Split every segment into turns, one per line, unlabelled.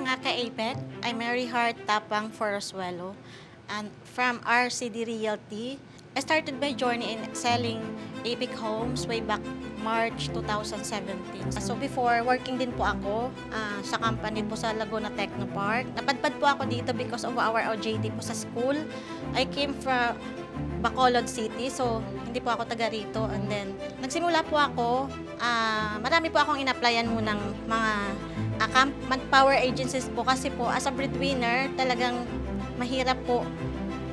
Mga ka-APEC, I'm Mary Hart Tapang Foroswelo, and from RCD Realty. I started my journey in selling APEC homes way back March 2017. So before, working din po ako sa company po sa Laguna Technopark. Napadpad po ako dito because of our OJT po sa school. I came from Bacolod City, so hindi po ako taga rito. And then, nagsimula po ako, marami po akong in-applyan munang mga manpower agencies po kasi po as a breadwinner, talagang mahirap po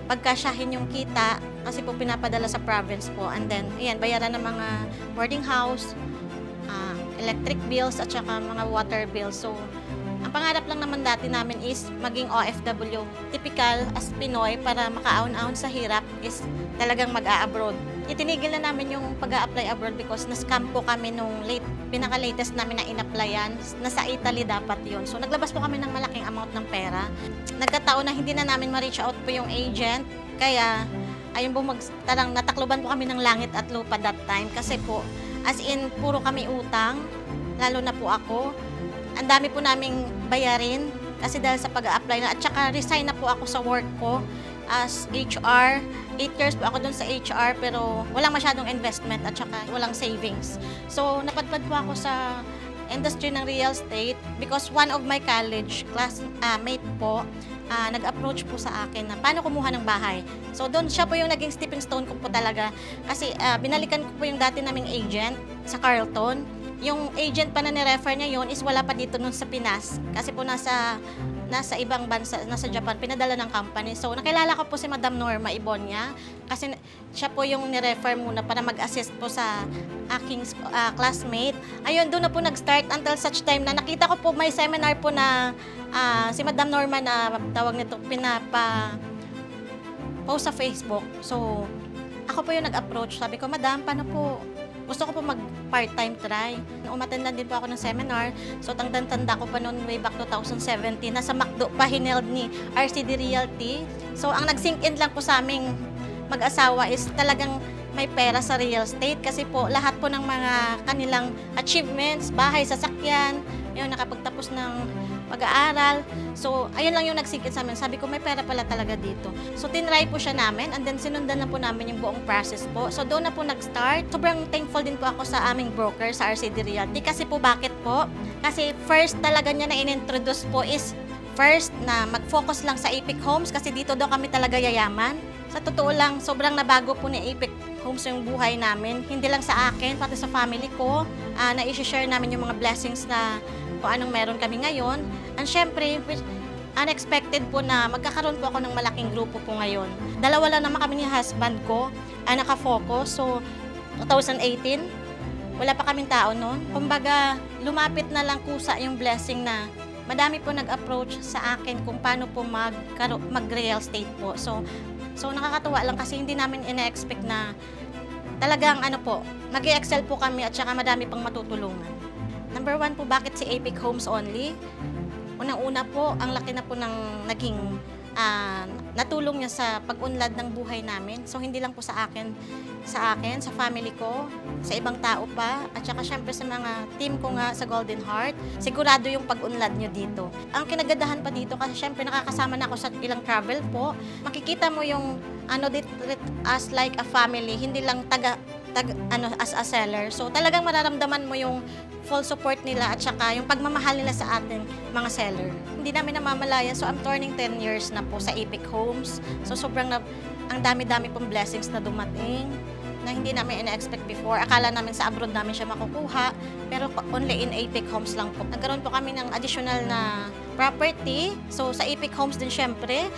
pagkasyahin yung kita kasi po pinapadala sa province po. And then, ayan, bayaran ng mga boarding house, electric bills at saka mga water bills. So, ang pangarap lang naman dati namin is maging OFW. Typical as Pinoy para makaahon-ahon sa hirap is talagang mag-a-abroad. Itinigil na namin yung pag-a-apply abroad because na-scam po kami nung pinaka-latest namin na in-applyan. Nasa Italy dapat yun. So naglabas po kami ng malaking amount ng pera. Nagkataon na hindi na namin ma-reach out po yung agent. Kaya ayun po tarang natakloban po kami ng langit at lupa that time. Kasi po as in puro kami utang. Lalo na po ako. Ang dami po naming bayarin kasi dahil sa pag-a-apply na. At saka resign na po ako sa work ko as HR. 8 years po ako dun sa HR pero walang masyadong investment at saka walang savings. So napadpad po ako sa industry ng real estate because one of my college classmate po nag-approach po sa akin na paano kumuha ng bahay. So doon siya po yung naging stepping stone ko po talaga kasi binalikan ko po yung dati naming agent sa Carlton. Yung agent pa na ni-refer niya yun is wala pa dito nun sa Pinas kasi po nasa ibang bansa, nasa Japan, pinadala ng company. So, nakilala ko po si Madam Norma Ibonia kasi siya po yung ni-refer muna para mag-assist po sa aking classmate. Ayun, doon na po nag-start until such time na nakita ko po may seminar po na si Madam Norma na tawag nito, post sa Facebook. So, ako po yung nag-approach. Sabi ko, Madam, paano po? Gusto ko po mag-part-time try. Umattend lang din po ako ng seminar. So, tanda ko pa noon way back 2017. Nasa McDo pa hineld ni RCD Realty. So, ang nag-sink in lang po sa aming mag-asawa is talagang may pera sa real estate. Kasi po, lahat po ng mga kanilang achievements, bahay, sasakyan, yun, nakapagtapos ng pag-aaral. So, ayun lang yung nag-sink in sa amin. Sabi ko, may pera pala talaga dito. So, tinry po siya namin and then sinundan na po namin yung buong process po. So, doon na po nag-start. Sobrang thankful din po ako sa aming broker, sa RCD Realty. Kasi po, bakit po? Kasi first talaga niya na in-introduce po is first na mag-focus lang sa APEC Homes kasi dito daw kami talaga yayaman. Sa totoo lang, sobrang nabago po ni APEC Homes yung buhay namin. Hindi lang sa akin, pati sa family ko. Na-i-share namin yung mga blessings na kung anong meron kami ngayon. And syempre, unexpected po na magkakaroon po ako ng malaking grupo po ngayon. Dalawa lang naman kami ni husband ko, nakafocus. So, 2018, wala pa kaming tao noon. Kumbaga, lumapit na lang kusa yung blessing na madami po nag-approach sa akin kung paano po mag-real estate po. So nakakatuwa lang kasi hindi namin ina-expect na talagang mag-i-excel po kami at saka madami pang matutulungan. Number 1 po, bakit si APEC Homes only? Unang-una po, ang laki na po ng naging natulong niya sa pag-unlad ng buhay namin. So, hindi lang po sa akin, sa family ko, sa ibang tao pa, at saka syempre sa mga team ko nga sa Golden Heart. Sigurado yung pag-unlad niyo dito. Ang kinagadahan pa dito, kasi syempre nakakasama na ako sa ilang travel po, makikita mo yung as like a family, hindi lang as a seller. So talagang mararamdaman mo yung full support nila at saka yung pagmamahal nila sa ating mga seller. Hindi namin namamalayan. So I'm turning 10 years na po sa APEC Homes. So sobrang ang dami-dami pong blessings na dumating na hindi namin ina-expect before. Akala namin sa abroad namin siya makukuha, pero only in APEC Homes lang po. Nagkaroon po kami ng additional na property. So sa APEC Homes din syempre,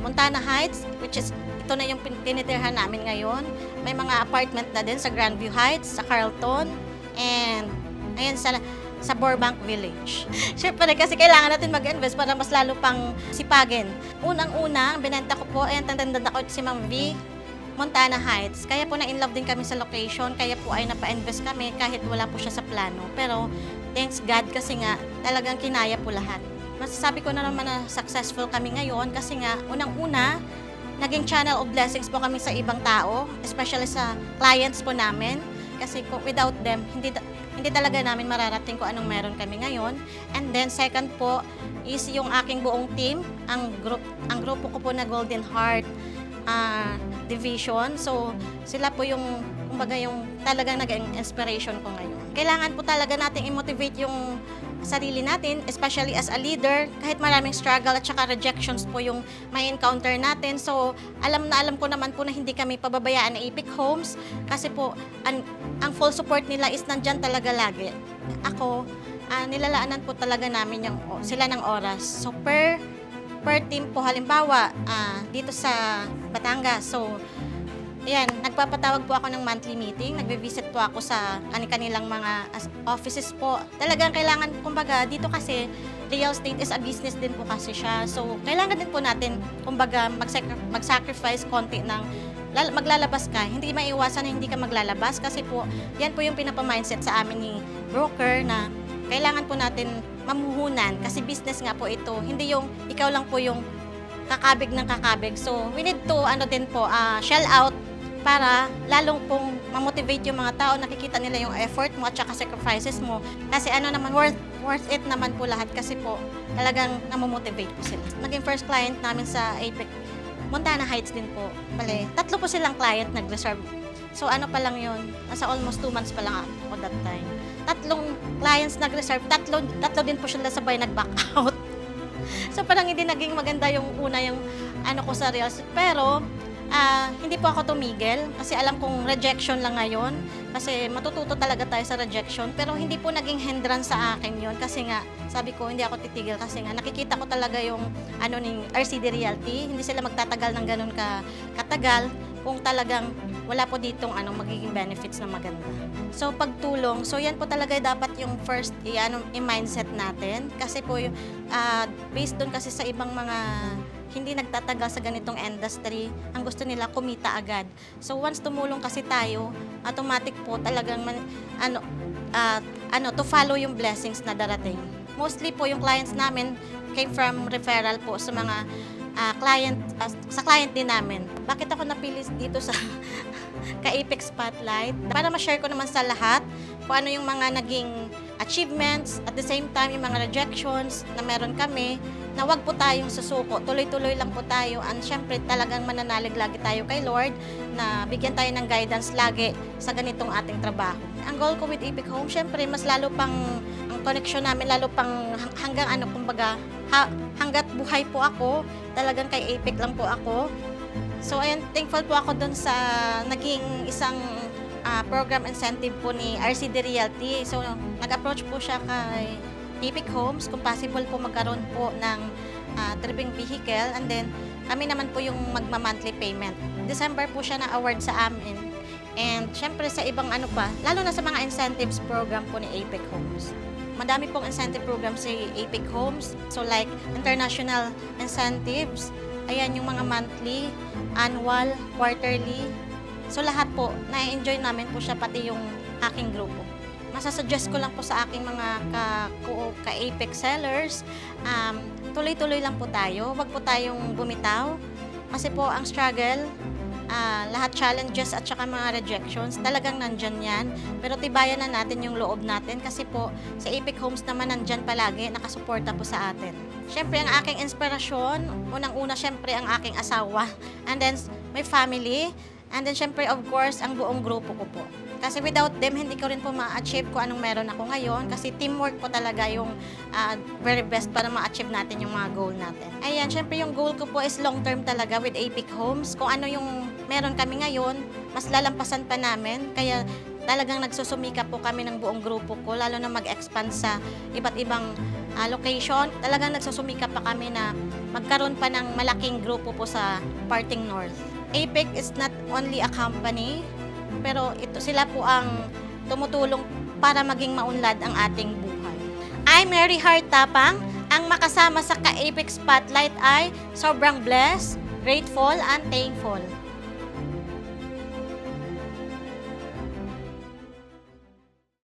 Montana Heights, which is ito na yung tinitirhan namin ngayon. May mga apartment na din sa Grandview Heights, sa Carlton, and ayan sa Burbank Village. Siyempre kasi kailangan natin mag-invest para mas lalo pang sipagin. Unang-una, binenta ko po, ayan, tanda ko si Ma'am V, Montana Heights. Kaya po na-inlove din kami sa location, kaya po ay napa-invest kami kahit wala po siya sa plano. Pero thanks God kasi nga talagang kinaya po lahat. Masasabi ko na naman na successful kami ngayon kasi nga unang-una, naging channel of blessings po kami sa ibang tao, especially sa clients po namin. kasi without them, hindi talaga namin mararating kung anong meron kami ngayon. And then second po is yung aking buong team, ang grupo ko po na Golden Heart Division. So sila po yung kumbaga yung talagang naging inspiration ko ngayon. Kailangan po talaga nating i-motivate yung sarili natin, especially as a leader, kahit maraming struggle at saka rejections po yung may encounter natin. So, alam ko naman po na hindi kami pababayaan ng Epic Homes kasi po, ang full support nila is nandyan talaga lagi. Ako, nilalaanan po talaga namin sila ng oras. So, per team po, halimbawa, dito sa Batangas. So, ayan, nagpapatawag po ako ng monthly meeting, nagbe-visit po ako sa kanilang mga offices po. Talagang kailangan, kumbaga, dito kasi real estate is a business din po kasi siya. So, kailangan din po natin, kumbaga, mag-sacrifice konti ng maglalabas ka. Hindi maiwasan na hindi ka maglalabas kasi po, yan po yung pinapamindset sa amin ni broker na kailangan po natin mamuhunan kasi business nga po ito. Hindi yung ikaw lang po yung kakabig ng kakabig. So, we need to, shell out para lalong pong ma-motivate yung mga tao, nakikita nila yung effort mo at saka sacrifices mo. Kasi worth it naman po lahat kasi po talagang namomotivate po sila. Naging first client namin sa APEC, Montana Heights din po. Bale, 3 po silang client nag-reserve. So ano pa lang yun, nasa almost 2 months pa lang ako that time. 3 clients nag-reserve, 3 din po sila sabay nag-back out. So parang hindi naging maganda yung una yung ko sa real estate. Pero hindi po ako tumigil kasi alam kong rejection lang ngayon kasi matututo talaga tayo sa rejection pero hindi po naging hindrance sa akin yon kasi nga sabi ko hindi ako titigil kasi nga nakikita ko talaga yung ng RCD Realty, hindi sila magtatagal ng ganun katagal kung talagang wala po ditong magiging benefits na maganda. So pagtulong, so yan po talaga dapat yung first i-mindset natin kasi po yung based doon kasi sa ibang mga hindi nagtatagal sa ganitong industry, ang gusto nila kumita agad. So once tumulong kasi tayo, automatic po talagang to follow yung blessings na darating. Mostly po yung clients namin came from referral po sa mga sa client din namin. Bakit ako napili dito sa ka-Apex Spotlight? Para ma-share ko naman sa lahat kung ano yung mga naging achievements, at the same time yung mga rejections na meron kami, na wag po tayong susuko, tuloy-tuloy lang po tayo, and syempre talagang mananalig lagi tayo kay Lord na bigyan tayo ng guidance lagi sa ganitong ating trabaho. Ang goal ko with Epic Home, syempre mas lalo pang ang connection namin lalo pang hanggang kumbaga hanggat buhay po ako, talagang kay Epic lang po ako. So ayan, thankful po ako dun sa naging isang program incentive po ni RCD Realty. So nag-approach po siya kay Epic Homes kung possible po magkaroon po ng tripping vehicle, and then kami naman po yung magma-monthly payment. December po siya na-award sa amin. And syempre sa ibang lalo na sa mga incentives program po ni Epic Homes. Madami pong incentive program si Epic Homes. So like international incentives, ayan yung mga monthly, annual, quarterly. So lahat po, na-enjoy namin po siya pati yung aking grupo. Masasuggest ko lang po sa aking mga ka-Apex sellers, tuloy-tuloy lang po tayo. Huwag po tayong bumitaw. Kasi po ang struggle, lahat challenges at saka mga rejections, talagang nandyan yan. Pero tibayan na natin yung loob natin kasi po sa Epic Homes naman nandyan palagi, nakasuporta po sa atin. Siyempre ang aking inspirasyon, unang-una siyempre ang aking asawa, and then my family, and then siyempre of course ang buong grupo ko po. Kasi without them, hindi ko rin po ma-achieve kung anong meron ako ngayon. Kasi teamwork po talaga yung very best para ma-achieve natin yung mga goal natin. Ayan, syempre yung goal ko po is long-term talaga with Epic Homes. Kung ano yung meron kami ngayon, mas lalampasan pa namin. Kaya talagang nagsusumika po kami ng buong grupo ko, lalo na mag-expand sa iba't ibang location. Talagang nagsusumika pa kami na magkaroon pa ng malaking grupo po sa Parting North. Epic is not only a company, pero sila po ang tumutulong para maging maunlad ang ating buhay. I'm Mary Heart Tapang. Ang makasama sa ka-Apex Spotlight ay sobrang blessed, grateful, and thankful.